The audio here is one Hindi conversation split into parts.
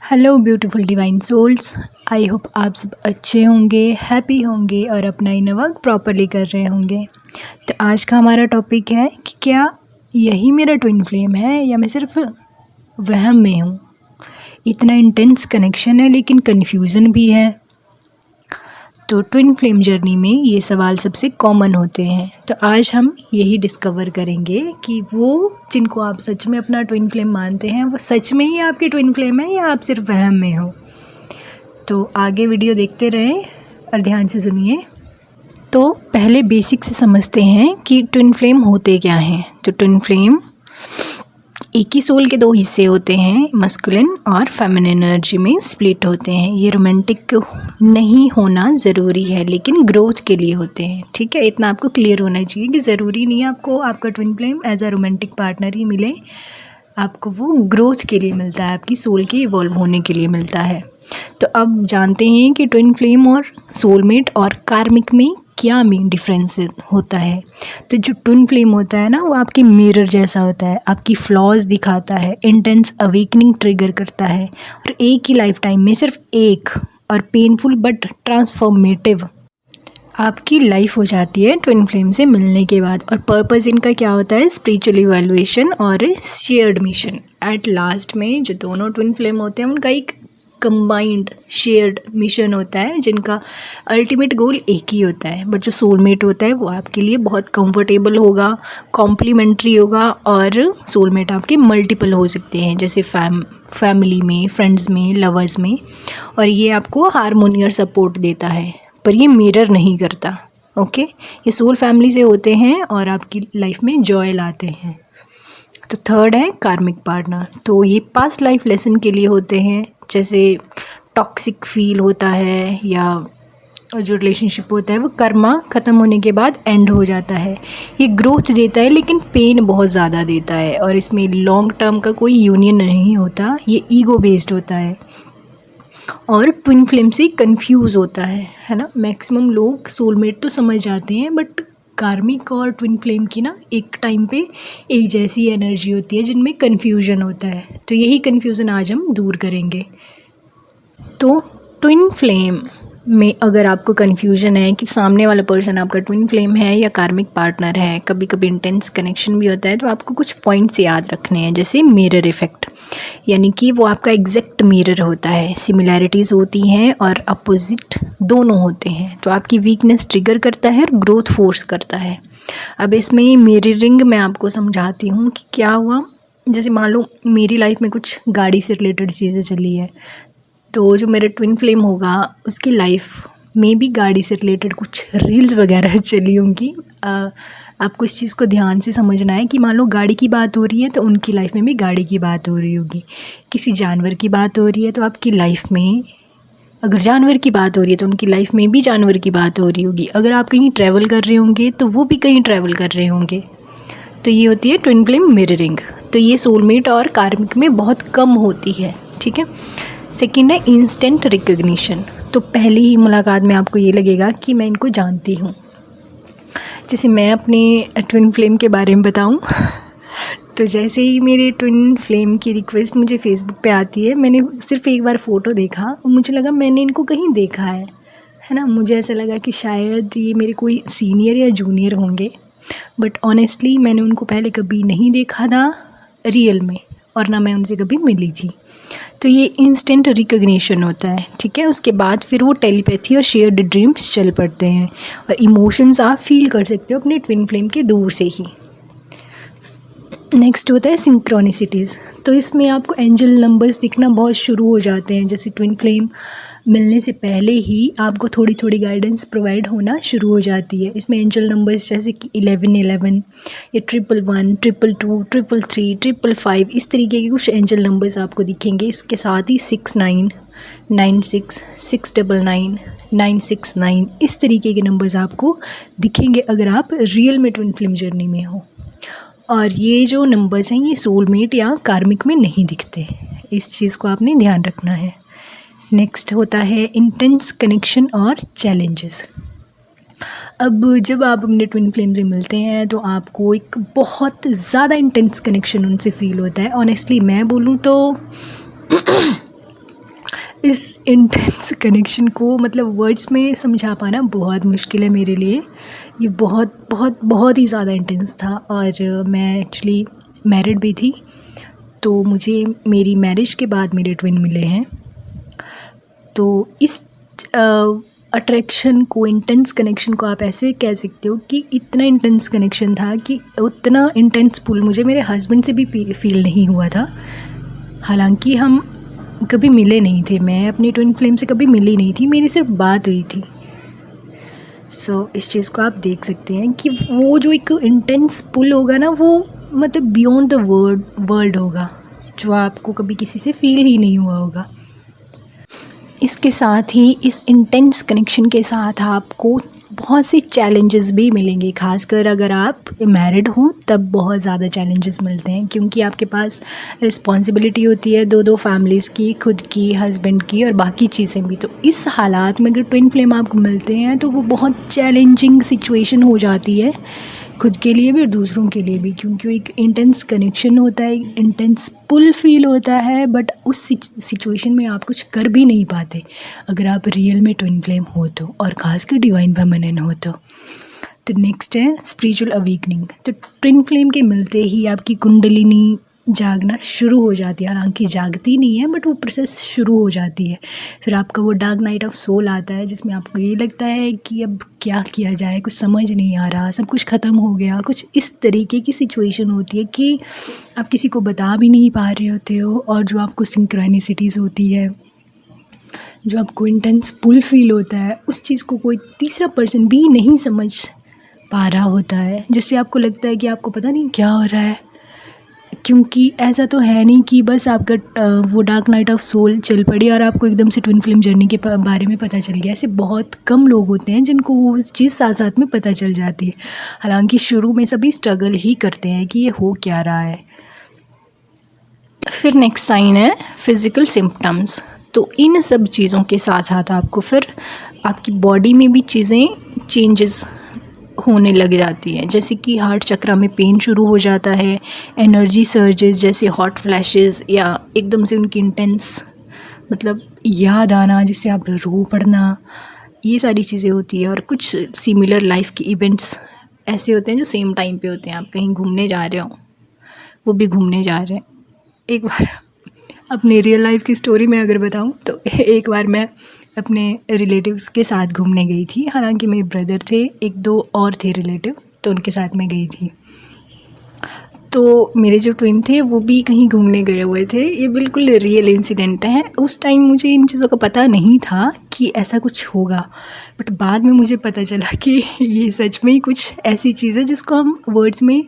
Hello beautiful divine souls. I hope आप सब अच्छे होंगे, हैप्पी होंगे और अपना इनर वर्क प्रॉपरली कर रहे होंगे। तो आज का हमारा टॉपिक है कि क्या यही मेरा ट्विन फ्लेम है या मैं सिर्फ वहम में हूँ। इतना इंटेंस कनेक्शन है लेकिन कन्फ्यूज़न भी है। तो ट्विन फ्लेम जर्नी में ये सवाल सबसे कॉमन होते हैं। तो आज हम यही डिस्कवर करेंगे कि वो जिनको आप सच में अपना ट्विन फ्लेम मानते हैं वो सच में ही आपके ट्विन फ्लेम है या आप सिर्फ वहम में हो। तो आगे वीडियो देखते रहें और ध्यान से सुनिए। तो पहले बेसिक से समझते हैं कि ट्विन फ्लेम होते क्या हैं। तो ट्विन फ्लेम एक ही सोल के दो हिस्से होते हैं, मस्कुलिन और फेमिनिन एनर्जी में स्प्लिट होते हैं। ये रोमांटिक नहीं होना ज़रूरी है लेकिन ग्रोथ के लिए होते हैं। ठीक है, इतना आपको क्लियर होना चाहिए कि ज़रूरी नहीं है आपको आपका twin flame as a romantic partner ही मिले। आपको वो ग्रोथ के लिए मिलता है, आपकी सोल के इवॉल्व होने के लिए मिलता है। तो अब जानते हैं कि ट्विन फ्लेम और सोलमेट और कार्मिक में क्या मेन डिफरेंस होता है। तो जो ट्विन फ्लेम होता है ना, वो आपकी मिरर जैसा होता है, आपकी फ्लॉज दिखाता है, इंटेंस अवेकनिंग ट्रिगर करता है और एक ही लाइफ टाइम में सिर्फ एक और पेनफुल बट ट्रांसफॉर्मेटिव आपकी लाइफ हो जाती है ट्विन फ्लेम से मिलने के बाद। और पर्पस इनका क्या होता है, स्पिरिचुअल इवैल्यूएशन और शेयर्ड मिशन। एट लास्ट में जो दोनों ट्विन फ्लेम होते हैं उनका एक कंबाइंड शेयर्ड मिशन होता है जिनका अल्टीमेट गोल एक ही होता है। बट जो सोलमेट होता है वो आपके लिए बहुत कंफर्टेबल होगा, कॉम्प्लीमेंट्री होगा और सोलमेट आपके मल्टीपल हो सकते हैं, जैसे फैमिली में, फ्रेंड्स में, लवर्स में। और ये आपको हारमोनियस सपोर्ट देता है पर ये मिरर नहीं करता। ओके, ये सोल फैमिली से होते हैं और आपकी लाइफ में जॉय लाते हैं। तो थर्ड है कार्मिक पार्टनर। तो ये पास्ट लाइफ लेसन के लिए होते हैं, जैसे टॉक्सिक फील होता है या जो रिलेशनशिप होता है वो कर्मा ख़त्म होने के बाद एंड हो जाता है। ये ग्रोथ देता है लेकिन पेन बहुत ज़्यादा देता है और इसमें लॉन्ग टर्म का कोई यूनियन नहीं होता, ये ईगो बेस्ड होता है और ट्विन फ्लेम से कंफ्यूज होता है ना। मैक्सिमम लोग सोलमेट तो समझ जाते हैं बट कार्मिक और ट्विन फ्लेम की ना एक टाइम पे एक जैसी एनर्जी होती है जिनमें कन्फ्यूजन होता है। तो यही कन्फ्यूज़न आज हम दूर करेंगे। तो ट्विन फ्लेम में अगर आपको कन्फ्यूजन है कि सामने वाला पर्सन आपका ट्विन फ्लेम है या कार्मिक पार्टनर है, कभी कभी इंटेंस कनेक्शन भी होता है, तो आपको कुछ पॉइंट्स याद रखने हैं, जैसे मिरर इफ़ेक्ट, यानी कि वो आपका एग्जैक्ट मिरर होता है। सिमिलैरिटीज़ होती हैं और अपोजिट दोनों होते हैं। तो आपकी वीकनेस ट्रिगर करता है और ग्रोथ फोर्स करता है। अब इसमें मिररिंग मैं आपको समझाती हूँ कि क्या हुआ। जैसे मान लो मेरी लाइफ में कुछ गाड़ी से रिलेटेड चीज़ें चली है, तो जो मेरा ट्विन फ्लेम होगा उसकी लाइफ में भी गाड़ी से रिलेटेड कुछ रील्स वगैरह चली होंगी। आपको इस चीज़ को ध्यान से समझना है कि मान लो गाड़ी की बात हो रही है तो उनकी लाइफ में भी गाड़ी की बात हो रही होगी। किसी जानवर की बात हो रही है तो आपकी लाइफ में, अगर जानवर की बात हो रही है तो उनकी लाइफ में भी जानवर की बात हो रही होगी। अगर आप कहीं ट्रैवल कर रहे होंगे तो वो भी कहीं ट्रैवल कर रहे होंगे। तो ये होती है ट्विन फ्लेम मिररिंग। तो ये सोलमेट और कार्मिक में बहुत कम होती है। ठीक है। सेकेंड है इंस्टेंट रिकग्निशन। तो पहली ही मुलाकात में आपको ये लगेगा कि मैं इनको जानती हूँ। जैसे मैं अपने ट्विन फ्लेम के बारे में बताऊँ तो जैसे ही मेरे ट्विन फ्लेम की रिक्वेस्ट मुझे फेसबुक पे आती है, मैंने सिर्फ एक बार फ़ोटो देखा और मुझे लगा मैंने इनको कहीं देखा है ना। मुझे ऐसा लगा कि शायद ये मेरे कोई सीनियर या जूनियर होंगे, बट ऑनेस्टली मैंने उनको पहले कभी नहीं देखा था रियल में और ना मैं उनसे कभी मिली थी। तो ये इंस्टेंट रिकग्निशन होता है। ठीक है। उसके बाद फिर वो टेलीपैथी और शेयर्ड ड्रीम्स चल पड़ते हैं और इमोशंस आप फील कर सकते हो अपने ट्विन फ्लेम के दूर से ही। नेक्स्ट होता है सिंक्रोनिसिटीज़। तो इसमें आपको एंजल नंबर्स दिखना बहुत शुरू हो जाते हैं। जैसे ट्विन फ्लेम मिलने से पहले ही आपको थोड़ी थोड़ी गाइडेंस प्रोवाइड होना शुरू हो जाती है। इसमें एंजल नंबर्स जैसे कि 1111 या 111, 222, 333, 555, इस तरीके के कुछ एंजल नंबर्स आपको दिखेंगे। इसके साथ ही 69, 96, 699, 969, इस तरीके के नंबर्स आपको दिखेंगे अगर आप रियल में ट्विन फ्लेम जर्नी में हो। और ये जो नंबर्स हैं ये सोलमेट या कार्मिक में नहीं दिखते। इस चीज़ को आपने ध्यान रखना है। नेक्स्ट होता है इंटेंस कनेक्शन और चैलेंजेस। अब जब आप अपने ट्विन फ्लेम से मिलते हैं तो आपको एक बहुत ज़्यादा इंटेंस कनेक्शन उनसे फ़ील होता है। ऑनेस्टली मैं बोलूँ तो इस इंटेंस कनेक्शन को मतलब वर्ड्स में समझा पाना बहुत मुश्किल है मेरे लिए। ये बहुत बहुत बहुत ही ज़्यादा इंटेंस था। और मैं एक्चुअली मैरिड भी थी, तो मुझे मेरी मैरिज के बाद मेरे ट्विन मिले हैं। तो इस अट्रैक्शन को, इंटेंस कनेक्शन को आप ऐसे कह सकते हो कि इतना इंटेंस कनेक्शन था कि उतना इंटेंस पुल मुझे मेरे हस्बैंड से भी फील नहीं हुआ था। हालांकि हम कभी मिले नहीं थे, मैं अपनी ट्विन फ्लेम से कभी मिली नहीं थी, मेरी सिर्फ बात हुई थी। इस चीज़ को आप देख सकते हैं कि वो जो एक इंटेंस पुल होगा ना, वो मतलब बियॉन्ड द वर्ल्ड होगा, जो आपको कभी किसी से फील ही नहीं हुआ होगा। इसके साथ ही इस इंटेंस कनेक्शन के साथ आपको बहुत सी चैलेंजेस भी मिलेंगे, खासकर अगर आप मैरिड हो तब बहुत ज़्यादा चैलेंजेस मिलते हैं, क्योंकि आपके पास रिस्पॉन्सिबिलिटी होती है दो फैमिलीज़ की, खुद की, हस्बैंड की और बाकी चीज़ें भी। तो इस हालात में अगर ट्विन फ्लेम आपको मिलते हैं तो वो बहुत चैलेंजिंग सिचुएशन हो जाती है, खुद के लिए भी और दूसरों के लिए भी, क्योंकि एक इंटेंस कनेक्शन होता है, इंटेंस पुल फील होता है, बट उस सिचुएशन में आप कुछ कर भी नहीं पाते अगर आप रियल में ट्विन फ्लेम हो तो, और ख़ासकर डिवाइन फेमिनिन हो तो। नेक्स्ट है स्पिरिचुअल अवेकनिंग। तो ट्विन फ्लेम के मिलते ही आपकी कुंडलिनी जागना शुरू हो जाती है, हालांकि जागती नहीं है बट वो प्रोसेस शुरू हो जाती है। फिर आपका वो डार्क नाइट ऑफ सोल आता है, जिसमें आपको ये लगता है कि अब क्या किया जाए, कुछ समझ नहीं आ रहा, सब कुछ ख़त्म हो गया, कुछ इस तरीके की सिचुएशन होती है कि आप किसी को बता भी नहीं पा रहे होते हो। और जो आपको सिंक्रोनिसिटीज़ होती है, जो आपको इंटेंस पुल फील होता है, उस चीज़ को कोई तीसरा पर्सन भी नहीं समझ पा रहा होता है, जिससे आपको लगता है कि आपको पता नहीं क्या हो रहा है। क्योंकि ऐसा तो है नहीं कि बस आपका वो डार्क नाइट ऑफ सोल चल पड़ी और आपको एकदम से ट्विन फ्लेम जर्नी के बारे में पता चल गया। ऐसे बहुत कम लोग होते हैं जिनको वो चीज़ साथ साथ में पता चल जाती है। हालांकि शुरू में सभी स्ट्रगल ही करते हैं कि ये हो क्या रहा है। फिर नेक्स्ट साइन है फिज़िकल सिम्पटम्स। तो इन सब चीज़ों के साथ साथ आपको फिर आपकी बॉडी में भी चीज़ें चेंजेस होने लग जाती है, जैसे कि हार्ट चक्रा में पेन शुरू हो जाता है, एनर्जी सर्जेस जैसे हॉट फ्लैशेस, या एकदम से उनकी इंटेंस मतलब याद आना जिससे आप रो पड़ना, ये सारी चीज़ें होती है। और कुछ सिमिलर लाइफ के इवेंट्स ऐसे होते हैं जो सेम टाइम पे होते हैं। आप कहीं घूमने जा रहे हो, वो भी घूमने जा रहे हैं। एक बार अपनी रियल लाइफ की स्टोरी में अगर बताऊं तो एक बार मैं अपने रिलेटिव्स के साथ घूमने गई थी। हालांकि मेरे ब्रदर थे, एक दो और थे रिलेटिव, तो उनके साथ मैं गई थी। तो मेरे जो ट्विन थे वो भी कहीं घूमने गए हुए थे। ये बिल्कुल रियल इंसिडेंट है। उस टाइम मुझे इन चीज़ों का पता नहीं था कि ऐसा कुछ होगा, बट बाद में मुझे पता चला कि ये सच में ही कुछ ऐसी चीज़ है जिसको हम वर्ड्स में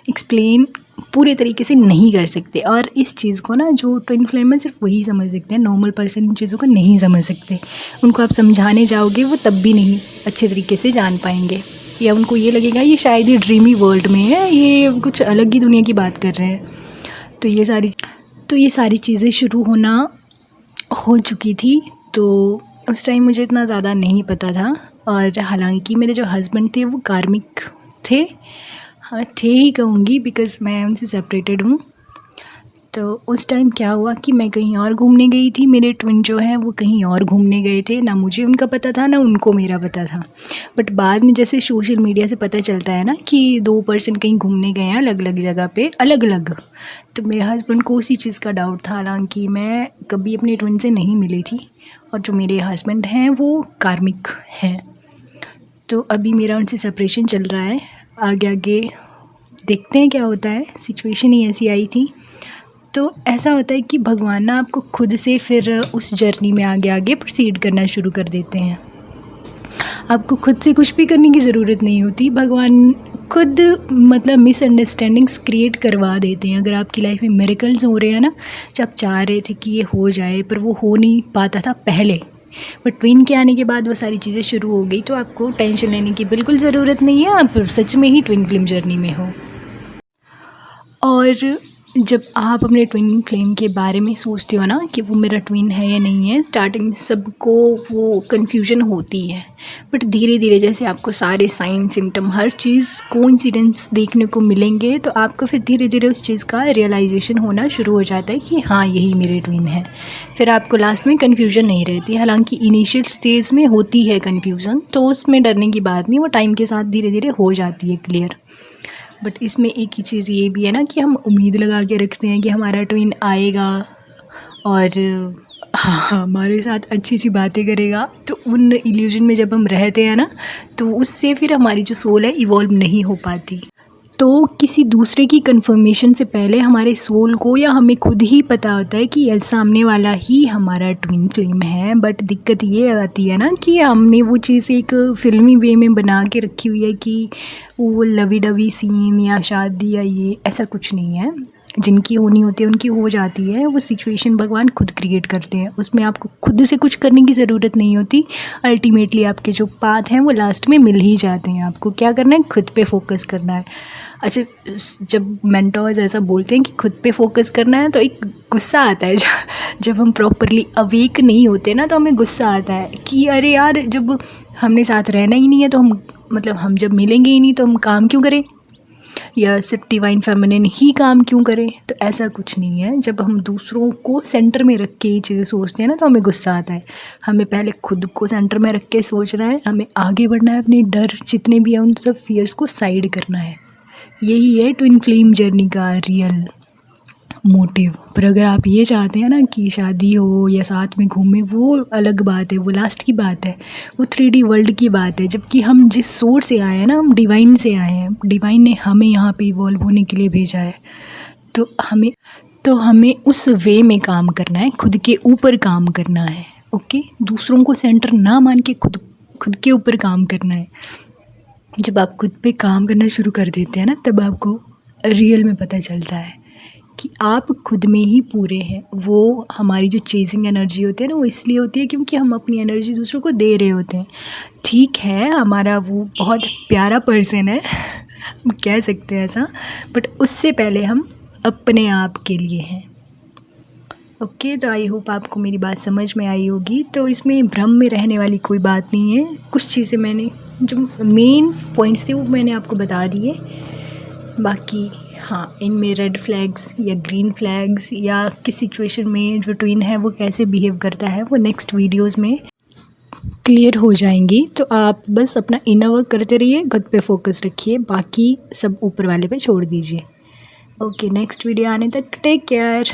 एक्सप्लेन पूरे तरीके से नहीं कर सकते। और इस चीज़ को ना जो ट्विन फ्लेम है सिर्फ वही समझ सकते हैं, नॉर्मल पर्सन इन चीज़ों को नहीं समझ सकते। उनको आप समझाने जाओगे वो तब भी नहीं अच्छे तरीके से जान पाएंगे, या उनको ये लगेगा ये शायद ये ड्रीमी वर्ल्ड में है, ये कुछ अलग ही दुनिया की बात कर रहे हैं। तो ये सारी चीज़ें शुरू होना हो चुकी थी। तो उस टाइम मुझे इतना ज़्यादा नहीं पता था। और हालांकि मेरे जो हस्बैंड थे वो कार्मिक थे, हाँ थे ही कहूँगी, बिकॉज़ मैं उनसे सेपरेटेड हूँ। तो उस टाइम क्या हुआ कि मैं कहीं और घूमने गई थी, मेरे ट्विन जो हैं वो कहीं और घूमने गए थे। ना मुझे उनका पता था ना उनको मेरा पता था। बट बाद में जैसे सोशल मीडिया से पता चलता है ना कि दो पर्सन कहीं घूमने गए हैं अलग अलग जगह पे, अलग अलग, तो मेरे हस्बैंड को उसी चीज़ का डाउट था। हालांकि मैं कभी अपने ट्विन से नहीं मिली थी, और जो मेरे हस्बैंड हैं वो कार्मिक हैं। तो अभी मेरा उनसे सेपरेशन चल रहा है, आगे देखते हैं क्या होता है। सिचुएशन ही ऐसी आई थी। तो ऐसा होता है कि भगवान ना आपको खुद से फिर उस जर्नी में आगे प्रोसीड करना शुरू कर देते हैं। आपको खुद से कुछ भी करने की ज़रूरत नहीं होती, भगवान खुद मतलब मिसअंडरस्टैंडिंग्स क्रिएट करवा देते हैं। अगर आपकी लाइफ में मिरेकल्स हो रहे हैं ना, जो आप चाह रहे थे कि ये हो जाए पर वो हो नहीं पाता था पहले, बट ट्विन के आने के बाद वो सारी चीज़ें शुरू हो गई, तो आपको टेंशन लेने की बिल्कुल ज़रूरत नहीं है। आप सच में ही ट्विन फ्लेम जर्नी में हो। और जब आप अपने ट्विन फ्लेम के बारे में सोचते हो ना कि वो मेरा ट्विन है या नहीं है, स्टार्टिंग में सबको वो कन्फ्यूजन होती है। बट धीरे धीरे जैसे आपको सारे साइन सिम्टम हर चीज़ कोइंसिडेंस देखने को मिलेंगे, तो आपको फिर धीरे धीरे उस चीज़ का रियलाइजेशन होना शुरू हो जाता है कि हाँ यही मेरे ट्विन है। फिर आपको लास्ट में कन्फ्यूजन नहीं रहती। हालांकि इनिशियल स्टेज में होती है कन्फ्यूज़न, तो उसमें डरने की बात नहीं, वो टाइम के साथ धीरे धीरे हो जाती है क्लियर। बट इसमें एक ही चीज़ ये भी है ना कि हम उम्मीद लगा के रखते हैं कि हमारा ट्विन आएगा और हाँ हमारे साथ अच्छी अच्छी बातें करेगा। तो उन इल्यूजन में जब हम रहते हैं ना, तो उससे फिर हमारी जो सोल है इवॉल्व नहीं हो पाती। तो किसी दूसरे की कंफर्मेशन से पहले हमारे सोल को या हमें खुद ही पता होता है कि यह सामने वाला ही हमारा ट्विन फ्लेम है। बट दिक्कत ये आती है ना कि हमने वो चीज़ एक फ़िल्मी वे में बना के रखी हुई है कि वो लवी डवी सीन या शादी या ये ऐसा कुछ नहीं है। जिनकी होनी होती है उनकी हो जाती है। वो सिचुएशन भगवान खुद क्रिएट करते हैं, उसमें आपको खुद से कुछ करने की ज़रूरत नहीं होती। अल्टीमेटली आपके जो पाथ हैं वो लास्ट में मिल ही जाते हैं। आपको क्या करना है, खुद पे फोकस करना है। अच्छा, जब मेंटोर्स ऐसा बोलते हैं कि खुद पे फोकस करना है, तो एक गुस्सा आता है जब हम प्रॉपरली अवेक नहीं होते ना, तो हमें गुस्सा आता है कि अरे यार, जब हमने साथ रहना ही नहीं है तो हम जब मिलेंगे ही नहीं तो हम काम क्यों करें, या सिर्फ डिवाइन फेमिनिन ही काम क्यों करें। तो ऐसा कुछ नहीं है। जब हम दूसरों को सेंटर में रख के ये चीज़ें सोचते हैं ना, तो हमें गुस्सा आता है। हमें पहले खुद को सेंटर में रख के सोचना है, हमें आगे बढ़ना है, अपने डर जितने भी हैं उन सब फियर्स को साइड करना है। यही है ट्विन फ्लेम जर्नी का रियल मोटिव। पर अगर आप ये चाहते हैं ना कि शादी हो या साथ में घूमें, वो अलग बात है, वो लास्ट की बात है, वो 3D वर्ल्ड की बात है। जबकि हम जिस सोर्स से आए हैं ना, हम डिवाइन से आए हैं। डिवाइन ने हमें यहाँ पे इवॉल्व होने के लिए भेजा है। तो हमें उस वे में काम करना है, खुद के ऊपर काम करना है। ओके, दूसरों को सेंटर ना मान के खुद के ऊपर काम करना है। जब आप खुद पे काम करना शुरू कर देते हैं ना, तब आपको रियल में पता चलता है कि आप खुद में ही पूरे हैं। वो हमारी जो चेजिंग एनर्जी होती है ना, वो इसलिए होती है क्योंकि हम अपनी एनर्जी दूसरों को दे रहे होते हैं। ठीक है, हमारा वो बहुत प्यारा पर्सन है हम कह सकते हैं ऐसा, बट उससे पहले हम अपने आप के लिए हैं। ओके, तो आई होप आपको मेरी बात समझ में आई होगी। तो इसमें भ्रम में रहने वाली कोई बात नहीं है। कुछ चीज़ें मैंने जो मेन पॉइंट्स थे वो मैंने आपको बता दिए। बाकी हाँ, इनमें रेड फ्लैग्स या ग्रीन फ्लैग्स या किस सिचुएशन में जो ट्विन है वो कैसे बिहेव करता है, वो नेक्स्ट वीडियोस में क्लियर हो जाएंगी। तो आप बस अपना इनर वर्क करते रहिए, खुद पे फोकस रखिए, बाकी सब ऊपर वाले पे छोड़ दीजिए। ओके, नेक्स्ट वीडियो आने तक टेक केयर।